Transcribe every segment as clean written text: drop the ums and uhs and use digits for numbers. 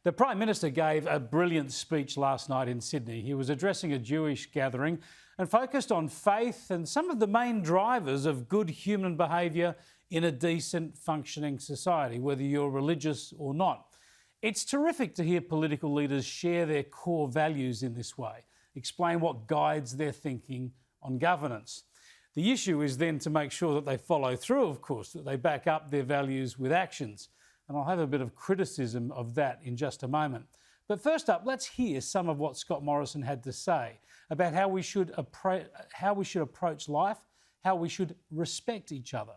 The Prime Minister gave a brilliant speech last night in Sydney. He was addressing a Jewish gathering and focused on faith and some of the main drivers of good human behaviour in a decent, functioning society, whether you're religious or not. It's terrific to hear political leaders share their core values in this way, explain what guides their thinking on governance. The issue is then to make sure that they follow through, of course, that they back up their values with actions. And I'll have a bit of criticism of that in just a moment. But first up, let's hear some of what Scott Morrison had to say about how we should approach life, how we should respect each other.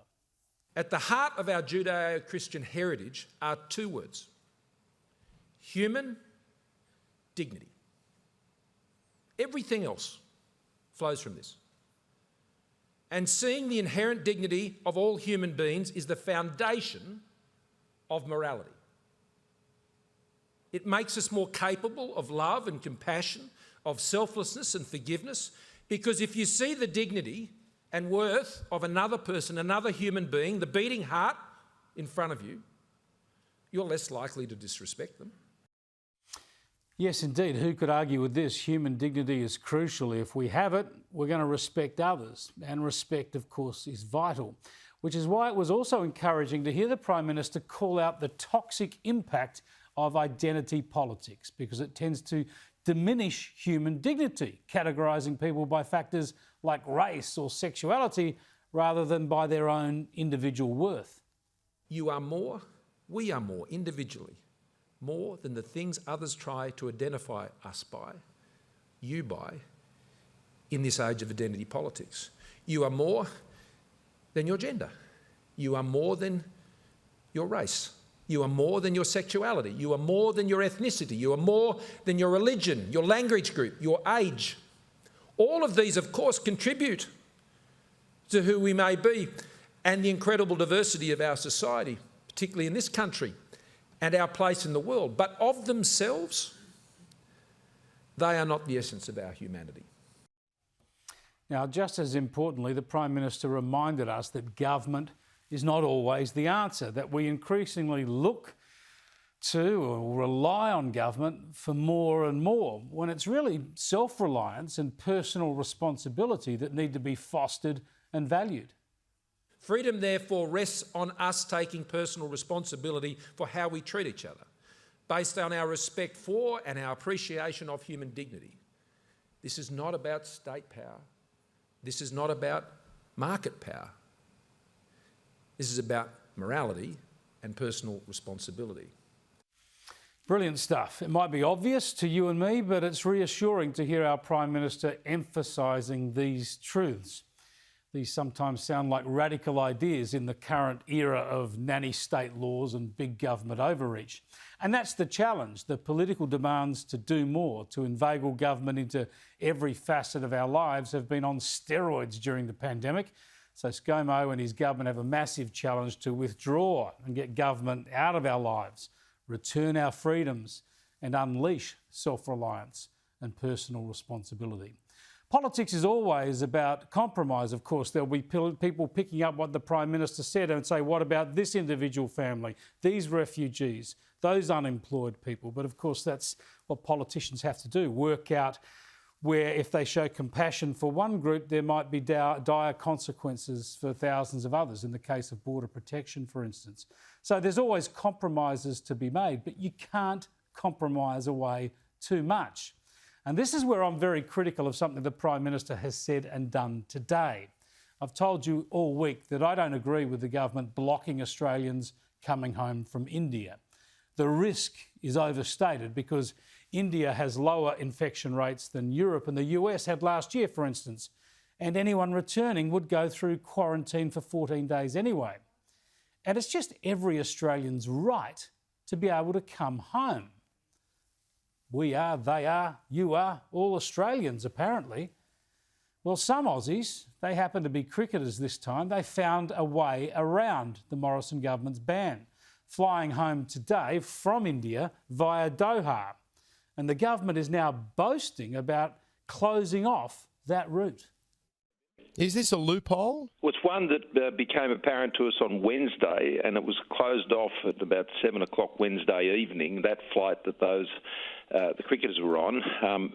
At the heart of our Judeo-Christian heritage are two words: human dignity. Everything else flows from this. And seeing the inherent dignity of all human beings is the foundation of morality. It makes us more capable of love and compassion, of selflessness and forgiveness, because if you see the dignity and worth of another person, another human being, the beating heart in front of you, you're less likely to disrespect them. Yes, indeed. Who could argue with this? Human dignity is crucial. If we have it, we're going to respect others. And respect, of course, is vital, which is why it was also encouraging to hear the Prime Minister call out the toxic impact of identity politics, because it tends to diminish human dignity, categorising people by factors like race or sexuality rather than by their own individual worth. You are more, we are more individually, more than the things others try to identify us by, you by, in this age of identity politics. You are more than your gender. You are more than your race. You are more than your sexuality. You are more than your ethnicity. You are more than your religion, your language group, your age. All of these, of course, contribute to who we may be and the incredible diversity of our society, particularly in this country, and our place in the world. But of themselves, they are not the essence of our humanity. Now, just as importantly, the Prime Minister reminded us that government is not always the answer, that we increasingly look to or rely on government for more and more, when it's really self-reliance and personal responsibility that need to be fostered and valued. Freedom, therefore, rests on us taking personal responsibility for how we treat each other, based on our respect for and our appreciation of human dignity. This is not about state power. This is not about market power. This is about morality and personal responsibility. Brilliant stuff. It might be obvious to you and me, but it's reassuring to hear our Prime Minister emphasising these truths. These sometimes sound like radical ideas in the current era of nanny state laws and big government overreach. And that's the challenge. The political demands to do more, to inveigle government into every facet of our lives, have been on steroids during the pandemic. So ScoMo and his government have a massive challenge to withdraw and get government out of our lives, return our freedoms and unleash self-reliance and personal responsibility. Politics is always about compromise, of course. There'll be people picking up what the Prime Minister said and say, what about this individual family, these refugees, those unemployed people? But of course, that's what politicians have to do, work out where if they show compassion for one group, there might be dire consequences for thousands of others, in the case of border protection, for instance. So there's always compromises to be made, but you can't compromise away too much. And this is where I'm very critical of something the Prime Minister has said and done today. I've told you all week that I don't agree with the government blocking Australians coming home from India. The risk is overstated because India has lower infection rates than Europe and the US had last year, for instance, and anyone returning would go through quarantine for 14 days anyway. And it's just every Australian's right to be able to come home. We are, they are, you are, all Australians, apparently. Well, some Aussies, they happen to be cricketers this time, they found a way around the Morrison government's ban, flying home today from India via Doha. And the government is now boasting about closing off that route. Is this a loophole? Well, it's one that became apparent to us on Wednesday, and it was closed off at about 7 o'clock Wednesday evening. That flight that the cricketers were on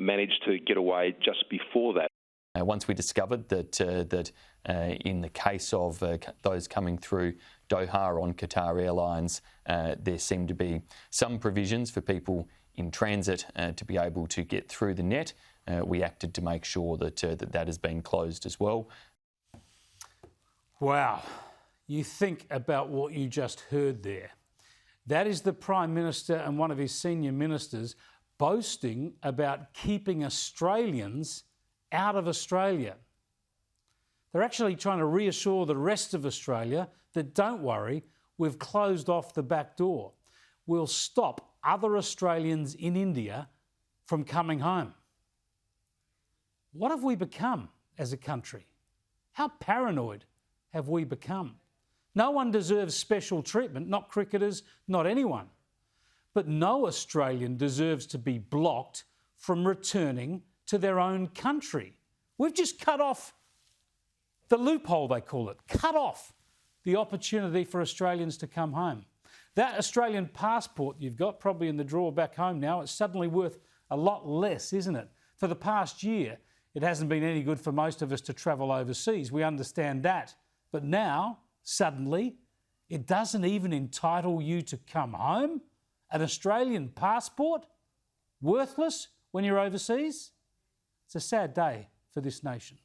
managed to get away just before that. Once we discovered that in the case of those coming through Doha on Qatar Airlines, there seemed to be some provisions for people in transit to be able to get through the net. We acted to make sure that that has been closed as well. Wow. You think about what you just heard there. That is the Prime Minister and one of his senior ministers boasting about keeping Australians out of Australia. They're actually trying to reassure the rest of Australia that don't worry, we've closed off the back door. We'll stop other Australians in India from coming home. What have we become as a country? How paranoid have we become? No one deserves special treatment, not cricketers, not anyone. But no Australian deserves to be blocked from returning to their own country. We've just cut off the loophole, they call it, cut off the opportunity for Australians to come home. That Australian passport you've got, probably in the drawer back home now, it's suddenly worth a lot less, isn't it? For the past year, it hasn't been any good for most of us to travel overseas. We understand that. But now, suddenly, it doesn't even entitle you to come home? An Australian passport? Worthless when you're overseas? It's a sad day for this nation.